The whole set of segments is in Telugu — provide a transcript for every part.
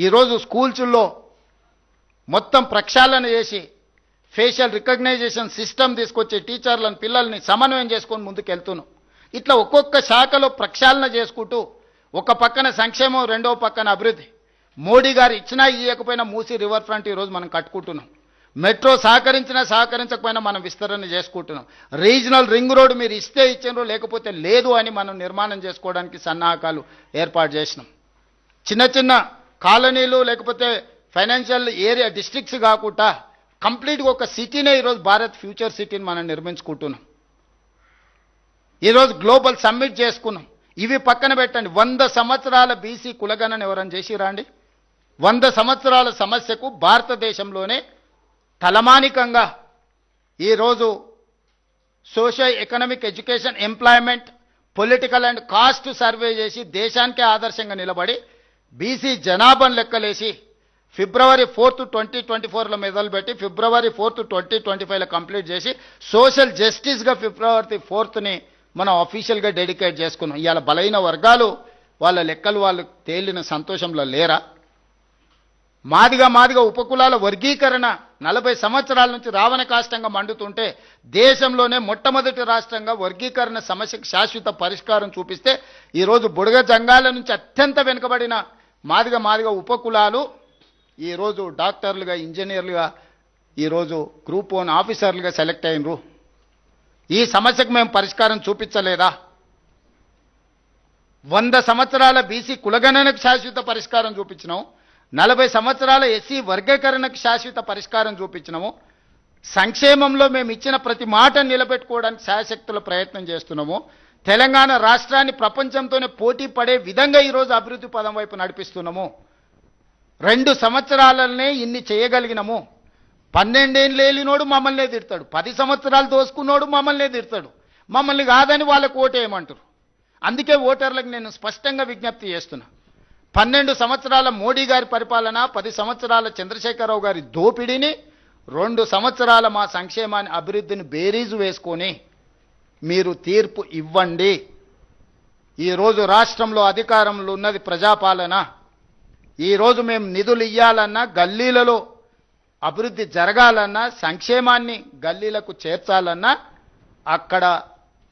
ఈరోజు స్కూల్స్లో మొత్తం ప్రక్షాళన చేసి ఫేషియల్ రికగ్నైజేషన్ సిస్టమ్ తీసుకొచ్చి టీచర్లను పిల్లల్ని సమన్వయం చేసుకొని ముందుకెళ్తున్నాం. ఇట్లా ఒక్కొక్క శాఖలో ప్రక్షాళన చేసుకుంటూ ఒక పక్కన సంక్షేమం, రెండో పక్కన అభివృద్ధి. మోడీ గారు ఇచ్చినా ఇవ్వకపోయినా మూసీ రివర్ ఫ్రంట్ ఈరోజు మనం కట్టుకుంటున్నాం. మెట్రో సహకరించినా సహకరించకపోయినా మనం విస్తరణ చేసుకుంటున్నాం. రీజనల్ రింగ్ రోడ్ మీరు ఇస్తే ఇచ్చిండ్రు, లేకపోతే లేదు అని మనం నిర్మాణం చేసుకోవడానికి సన్నాహకాలు ఏర్పాటు చేసినాం. చిన్న చిన్న కాలనీలు లేకపోతే ఫైనాన్షియల్ ఏరియా డిస్ట్రిక్ట్స్ కాకుండా కంప్లీట్గా ఒక సిటీనే ఈరోజు భారత్ ఫ్యూచర్ సిటీని మనం నిర్మించుకుంటున్నాం. ఈరోజు గ్లోబల్ సమ్మిట్ చేసుకున్నాం. ఇవి పక్కన పెట్టండి, 100 సంవత్సరాల బీసీ కులగణన ఎవరైనా చేసిరా అండి? 100 సంవత్సరాల సమస్యకు భారతదేశంలోనే తలమానికంగా ఈరోజు social economic education employment political and caste survey చేసి దేశానికే ఆదర్శంగా నిలబడి బీసీ జనాభాను లెక్కలేసి ఫిబ్రవరి 4, 2024లో మొదలుపెట్టి ఫిబ్రవరి 4, 2025లో కంప్లీట్ చేసి సోషల్ జస్టిస్గా ఫిబ్రవరి 4ని మనం అఫీషియల్గా డెడికేట్ చేసుకున్నాం. ఇవాళ బలైన వర్గాలు వాళ్ళ లెక్కలు వాళ్ళు తేలిన సంతోషంలో లేరా? మాదిగా ఉపకులాల వర్గీకరణ 40 సంవత్సరాల నుంచి రావణ కాష్టంగా మండుతుంటే దేశంలోనే మొట్టమొదటి రాష్ట్రంగా వర్గీకరణ సమస్యకు శాశ్వత పరిష్కారం చూపిస్తే ఈరోజు బుడగ జంగాల నుంచి అత్యంత వెనుకబడిన మాదిగా ఉపకులాలు ఈరోజు డాక్టర్లుగా, ఇంజనీర్లుగా, ఈరోజు గ్రూప్ 1 ఆఫీసర్లుగా సెలెక్ట్ అయినరు. ఈ సమస్యకు మేము పరిష్కారం చూపించలేదా? 100 సంవత్సరాల బీసీ కులగణనకు శాశ్వత పరిష్కారం చూపించినాము. 40 సంవత్సరాల ఎస్సీ వర్గీకరణకు శాశ్వత పరిష్కారం చూపించినాము. సంక్షేమంలో మేము ఇచ్చిన ప్రతి మాట నిలబెట్టుకోవడానికి శాయశక్తుల ప్రయత్నం చేస్తున్నాము. తెలంగాణ రాష్ట్రాన్ని ప్రపంచంతోనే పోటీ పడే విధంగా ఈరోజు అభివృద్ధి పదం వైపు నడిపిస్తున్నాము. 2 సంవత్సరాలనే ఇన్ని చేయగలిగినాము. 12 ఏళ్ళు లేలినోడు మమ్మల్నే తిడతాడు, 10 సంవత్సరాలు దోసుకున్నోడు మమ్మల్నే తిడతాడు. మమ్మల్ని కాదని వాళ్ళకు ఓటేయమంటారు. అందుకే ఓటర్లకు నేను స్పష్టంగా విజ్ఞప్తి చేస్తున్నా, 12 సంవత్సరాల మోడీ గారి పరిపాలన, 10 సంవత్సరాల చంద్రశేఖరరావు గారి దోపిడీని, 2 సంవత్సరాల మా సంక్షేమాన్ని, అభివృద్ధిని బేరీజు వేసుకొని మీరు తీర్పు ఇవ్వండి. ఈరోజు రాష్ట్రంలో అధికారంలో ఉన్నది ప్రజాపాలన. ఈరోజు మేము నిధులు ఇవ్వాలన్నా, గల్లీలలో అభివృద్ధి జరగాలన్నా, సంక్షేమాన్ని గల్లీలకు చేర్చాలన్నా అక్కడ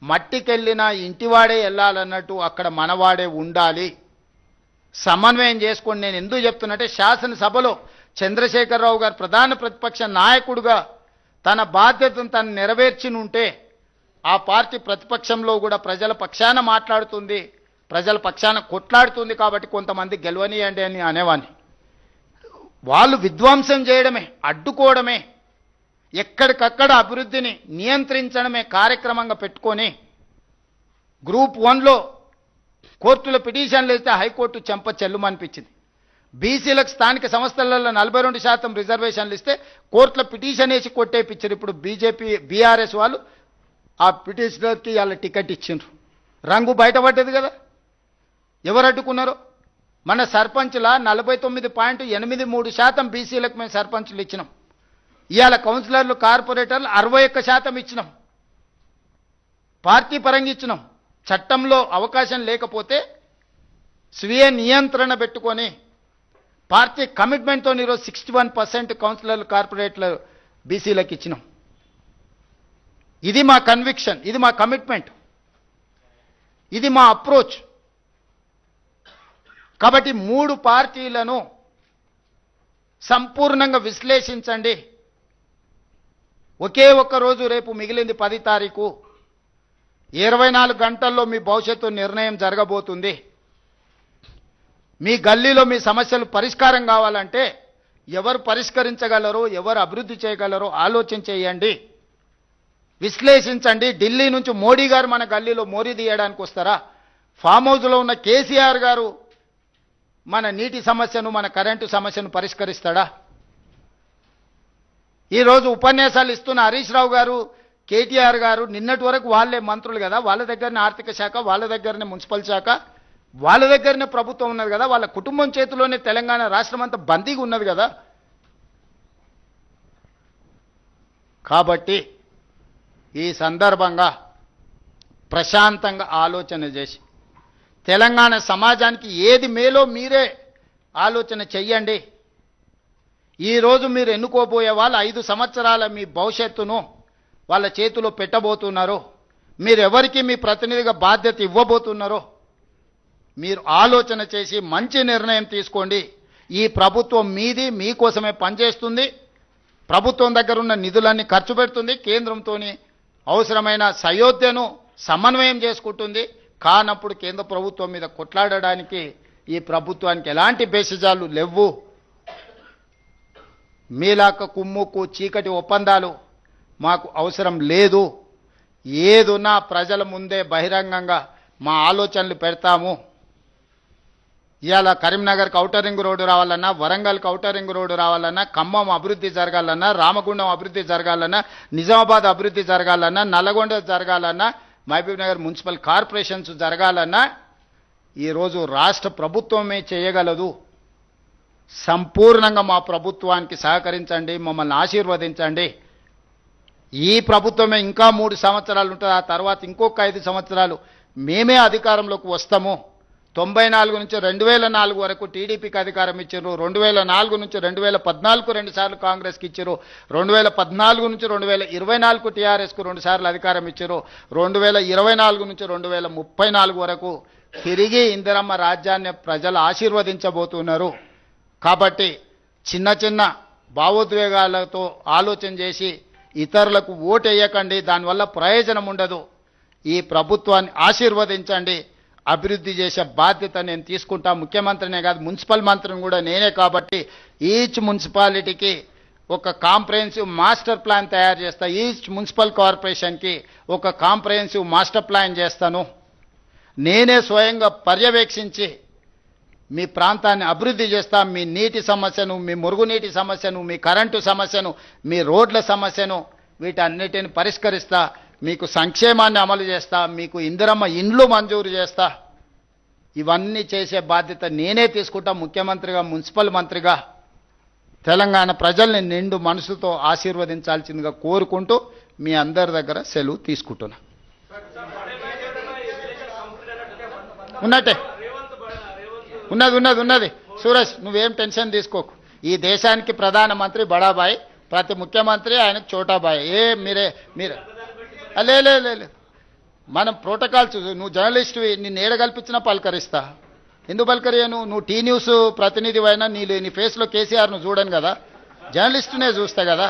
మట్టికెళ్ళినా ఇంటివాడే వెళ్ళాలన్నట్టు అక్కడ మనవాడే ఉండాలి. సమన్వయం చేసుకొని నేను ఎందుకు చెప్తున్నట్టే, శాసనసభలో చంద్రశేఖరరావు గారు ప్రధాన ప్రతిపక్ష నాయకుడిగా తన బాధ్యతను తను నెరవేర్చినుంటే ఆ పార్టీ ప్రతిపక్షంలో కూడా ప్రజల పక్షాన మాట్లాడుతుంది, ప్రజల పక్షాన కొట్లాడుతుంది కాబట్టి కొంతమంది గెలవనీయండి అని అనేవాడిని. వాళ్ళు విధ్వంసం చేయడమే, అడ్డుకోవడమే, ఎక్కడికక్కడ అభివృద్ధిని నియంత్రించడమే కార్యక్రమంగా పెట్టుకొని గ్రూప్ 1లో కోర్టులో పిటిషన్లు వేస్తే హైకోర్టు చెంప చెల్లుమనిపించింది. బీసీలకు స్థానిక సంస్థలలో 42% రిజర్వేషన్లు ఇస్తే కోర్టులో పిటిషన్ వేసి కొట్టేపించారు. ఇప్పుడు బీఆర్ఎస్ వాళ్ళు ఆ పిటిషనర్కి వాళ్ళ టికెట్ ఇచ్చిండ్రు. రంగు బయటపడ్డది కదా, ఎవరు అడ్డుకున్నారో. మన సర్పంచ్ల 49.83% బీసీలకు మేము సర్పంచ్లు ఇచ్చినాం. ఇవాళ కౌన్సిలర్లు, కార్పొరేటర్లు 61% ఇచ్చినాం. పార్టీ పరంగా ఇచ్చినాం. చట్టంలో అవకాశం లేకపోతే స్వీయ నియంత్రణ పెట్టుకొని పార్టీ కమిట్మెంట్తో ఈరోజు 61% కౌన్సిలర్లు, కార్పొరేటర్లు బీసీలకు ఇచ్చినాం. ఇది మా కన్విక్షన్, ఇది మా కమిట్మెంట్, ఇది మా అప్రోచ్. కాబట్టి 3 పార్టీలను సంపూర్ణంగా విశ్లేషించండి. ఒకే ఒక్క రోజు, రేపు మిగిలింది 10 తారీఖు. 24 గంటల్లో మీ భవిష్యత్తు నిర్ణయం జరగబోతుంది. మీ గల్లీలో మీ సమస్యలు పరిష్కారం కావాలంటే ఎవరు పరిష్కరించగలరో, ఎవరు అభివృద్ధి చేయగలరో ఆలోచన చేయండి, విశ్లేషించండి. ఢిల్లీ నుంచి మోడీ గారు మన గల్లీలో మోరీ తీయడానికి వస్తారా? ఫామ్ హౌస్లో ఉన్న కేసీఆర్ గారు మన నీటి సమస్యను, మన కరెంటు సమస్యను పరిష్కరిస్తాడా? ఈరోజు ఉపన్యాసాలు ఇస్తున్న హరీష్ రావు గారు, కేటీఆర్ గారు నిన్నటి వరకు వాళ్ళే మంత్రులు కదా, వాళ్ళ దగ్గరనే ఆర్థిక శాఖ, వాళ్ళ దగ్గరనే మున్సిపల్ శాఖ, వాళ్ళ దగ్గరనే ప్రభుత్వం ఉన్నది కదా, వాళ్ళ కుటుంబం చేతిలోనే తెలంగాణ రాష్ట్రం అంతా బందీగా ఉన్నది కదా. కాబట్టి ఈ సందర్భంగా ప్రశాంతంగా ఆలోచన చేసి తెలంగాణ సమాజానికి ఏది మేలో మీరే ఆలోచన చెయ్యండి. ఈరోజు మీరు ఎన్నుకోబోయే వాళ్ళు 5 సంవత్సరాల మీ భవిష్యత్తును వాళ్ళ చేతిలో పెట్టబోతున్నారు. మీరు ఎవరికి మీ ప్రతినిధిగా బాధ్యత ఇవ్వబోతున్నారో మీరు ఆలోచన చేసి మంచి నిర్ణయం తీసుకోండి. ఈ ప్రభుత్వం మీది, మీకోసమే పనిచేస్తుంది. ప్రభుత్వం దగ్గర ఉన్న నిధులన్నీ ఖర్చు పెడుతుంది. కేంద్రంతో అవసరమైన సయోధ్యను సమన్వయం చేసుకుంటుంది. కానప్పుడు కేంద్ర ప్రభుత్వం మీద కొట్లాడడానికి ఈ ప్రభుత్వానికి ఎలాంటి బేసిజాలు లేవు. మీలాక కుమ్ముకు చీకటి ఒప్పందాలు మాకు అవసరం లేదు. ఏదున్నా ప్రజల ముందే బహిరంగంగా మా ఆలోచనలు పెడతాము. ఇవాళ కరీంనగర్కి ఔటర్ రింగ్ రోడ్డు రావాలన్నా, వరంగల్కి ఔటర్ రింగ్ రోడ్డు రావాలన్నా, ఖమ్మం అభివృద్ధి జరగాలన్నా, రామగుండం అభివృద్ధి జరగాలన్నా, నిజామాబాద్ అభివృద్ధి జరగాలన్నా, నల్లగొండ జరగాలన్నా, మహబూబ్ నగర్ మున్సిపల్ కార్పొరేషన్స్ జరగాలన్నా ఈరోజు రాష్ట్ర ప్రభుత్వమే చేయగలదు. సంపూర్ణంగా మా ప్రభుత్వానికి సహకరించండి, మమ్మల్ని ఆశీర్వదించండి. ఈ ప్రభుత్వమే ఇంకా 3 సంవత్సరాలు ఉంటుంది. ఆ తర్వాత ఇంకొక 5 సంవత్సరాలు మేమే అధికారంలోకి వస్తాము. 94 నుంచి 2004 వరకు టీడీపీకి అధికారం ఇచ్చారు. 2004 నుంచి 2014 2 సార్లు కాంగ్రెస్కి ఇచ్చారు. 2014 నుంచి 2024 టీఆర్ఎస్కు 2 సార్లు అధికారం ఇచ్చారు. 2024 నుంచి 2034 వరకు తిరిగి ఇందిరమ్మ రాజ్యాన్ని ప్రజలు ఆశీర్వదించబోతున్నారు. కాబట్టి చిన్న చిన్న భావోద్వేగాలతో ఆలోచన చేసి ఇతరులకు ఓటు వేయకండి. దానివల్ల ప్రయోజనం ఉండదు. ఈ ప్రభుత్వాన్ని ఆశీర్వదించండి. అభివృద్ధి చేసే బాధ్యత నేను తీసుకుంటా. ముఖ్యమంత్రినే కాదు, మున్సిపల్ మంత్రిని కూడా నేనే. కాబట్టి ఈచ్ మున్సిపాలిటీకి ఒక కాంప్రహెన్సివ్ మాస్టర్ ప్లాన్ తయారు చేస్తా. ఈచ్ మున్సిపల్ కార్పొరేషన్కి ఒక కాంప్రహెన్సివ్ మాస్టర్ ప్లాన్ చేస్తాను. నేనే స్వయంగా పర్యవేక్షించి మీ ప్రాంతాన్ని అభివృద్ధి చేస్తా. మీ నీటి సమస్యను, మీ మురుగునీటి సమస్యను, మీ కరెంటు సమస్యను, మీ రోడ్ల సమస్యను వీటన్నిటిని పరిష్కరిస్తా. మీకు సంక్షేమాన్ని అమలు చేస్తా. మీకు ఇందిరమ్మ ఇండ్లు మంజూరు చేస్తా. ఇవన్నీ చేసే బాధ్యత నేనే తీసుకుంటా. ముఖ్యమంత్రిగా, మున్సిపల్ మంత్రిగా తెలంగాణ ప్రజల్ని నిండు మనసుతో ఆశీర్వదించాల్సిందిగా కోరుకుంటూ మీ అందరి దగ్గర సెలవు తీసుకుంటున్నా. ఉన్నట్టే ఉన్నది. సురేష్, నువ్వేం టెన్షన్ తీసుకోకు. ఈ దేశానికి ప్రధానమంత్రి బడాబాయ్, ప్రతి ముఖ్యమంత్రి ఆయనకు చోటాబాయ్. మీరే లే మనం ప్రోటోకాల్స్. నువ్వు జర్నలిస్ట్వి, నిన్ను ఏడ కల్పించినా పలకరిస్తా. ఎందుకు పలకరియను? నువ్వు టీ న్యూస్ ప్రతినిధి అయినా నీ ఫేస్లో కేసీఆర్ను చూడను కదా, జర్నలిస్టునే చూస్తా కదా.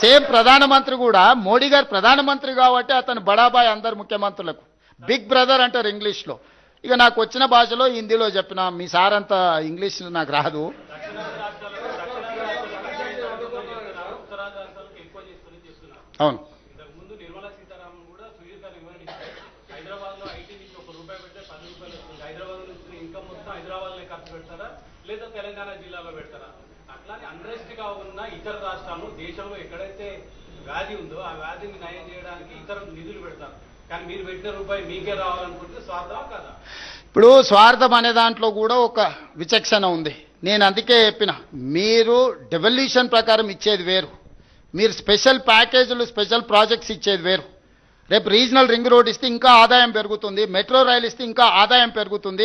సేమ్ ప్రధానమంత్రి కూడా, మోడీ గారు ప్రధానమంత్రి కాబట్టి అతను బడాబాయ్ అందరు ముఖ్యమంత్రులకు. బిగ్ బ్రదర్ అంటారు ఇంగ్లీష్లో. ఇక నాకు వచ్చిన భాషలో హిందీలో చెప్పిన. మీ సార్ అంత ఇంగ్లీష్ నాకు రాదు. అవును, లేదా తెలంగాణ జిల్లాలో పెడతారా? అట్లానే అన్రెస్ట్ గా ఉన్న ఇతర రాష్ట్రాలు, దేశంలో ఎక్కడైతే వ్యాధి ఉందో ఆ వ్యాధిని నయం చేయడానికి ఇతర నిధులు పెడతారు. కానీ మీరు పెట్టిన రూపాయి మీకే రావాలనుకుంటే స్వార్థమా కదా? ఇప్పుడు స్వార్థం అనే దాంట్లో కూడా ఒక విచక్షణ ఉంది. నేను అందుకే చెప్పిన, మీరు డెవల్యూషన్ ప్రకారం ఇచ్చేది వేరు, మీరు స్పెషల్ ప్యాకేజీలు, స్పెషల్ ప్రాజెక్ట్స్ ఇచ్చేది వేరు. రేపు రీజనల్ రింగ్ రోడ్ ఇస్తే ఇంకా ఆదాయం పెరుగుతుంది, మెట్రో రైలు ఇస్తే ఇంకా ఆదాయం పెరుగుతుంది,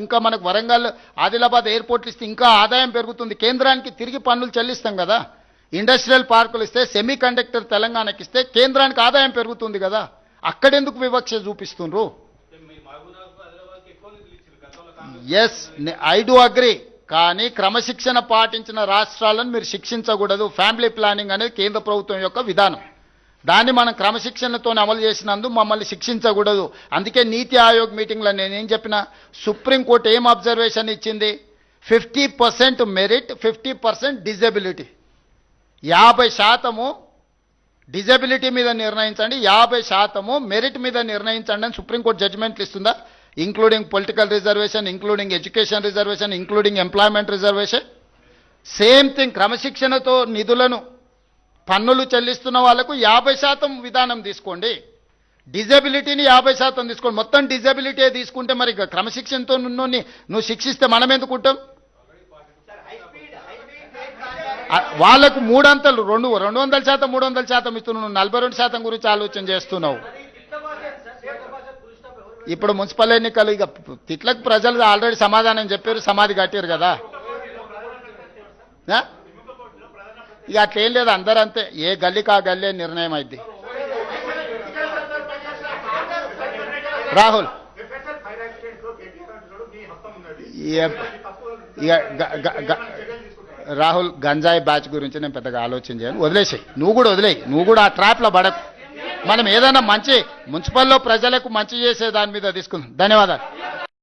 ఇంకా మనకు వరంగల్, ఆదిలాబాద్ ఎయిర్పోర్ట్లు ఇస్తే ఇంకా ఆదాయం పెరుగుతుంది. కేంద్రానికి తిరిగి పన్నులు చెల్లిస్తాం కదా. ఇండస్ట్రియల్ పార్కులు ఇస్తే, సెమీ కండక్టర్ తెలంగాణకి ఇస్తే కేంద్రానికి ఆదాయం పెరుగుతుంది కదా. అక్కడెందుకు వివక్ష చూపిస్తుండ్రు? Yes, I do agree. కానీ క్రమశిక్షణ పాటించిన రాష్ట్రాలను మీరు శిక్షించకూడదు. ఫ్యామిలీ ప్లానింగ్ అనేది కేంద్ర ప్రభుత్వం యొక్క విధానం. దాన్ని మనం క్రమశిక్షణతో అమలు చేసినందు మమ్మల్ని శిక్షించకూడదు. అందుకే నీతి ఆయోగ్ మీటింగ్లో నేనేం చెప్పినా, సుప్రీంకోర్టు ఏం అబ్జర్వేషన్ ఇచ్చింది? 50% మెరిట్, 50% డిజబిలిటీ. 50% డిజబిలిటీ మీద నిర్ణయించండి, 50% మెరిట్ మీద నిర్ణయించండి అని సుప్రీంకోర్టు జడ్జిమెంట్లు ఇస్తుందా? Including political reservation, including education reservation, including employment reservation. Same thing, క్రమశిక్షణతో నిధులను, పన్నులు చెల్లిస్తున్న వాళ్లకు 50% విధానం తీసుకోండి. డిజబిలిటీని 50% తీసుకోండి. మొత్తం డిజబిలిటీ తీసుకుంటే మరి క్రమశిక్షణతో ఉన్నోని నువ్వు శిక్షిస్తే మనం ఎందుకుంటాం? వాళ్ళకు 300 200% 300% ఇస్తున్నావు. 42% గురించి ఆలోచన చేస్తున్నావు. ఇప్పుడు మున్సిపల్ ఎన్నికలు, ఇక తిట్లకు ప్రజలు ఆల్రెడీ సమాధానం చెప్పారు, సమాధి కట్టారు కదా. ఆ? ఇక అట్లేం లేదు, అందరూ అంతే, ఏ గల్లీకి ఆ గల్లీ నిర్ణయం అయింది. రాహుల్ ఇక రాహుల్ గంజాయి బ్యాచ్ గురించి నేను పెద్దగా ఆలోచన చేయను, వదిలేసాయి. నువ్వు కూడా వదిలేయి, నువ్వు కూడా ఆ ట్రాప్లో పడకు. మనం ఏదైనా మంచి మున్సిపల్లో ప్రజలకు మంచి చేసే దాని మీద తీసుకుందాం. ధన్యవాదాలు.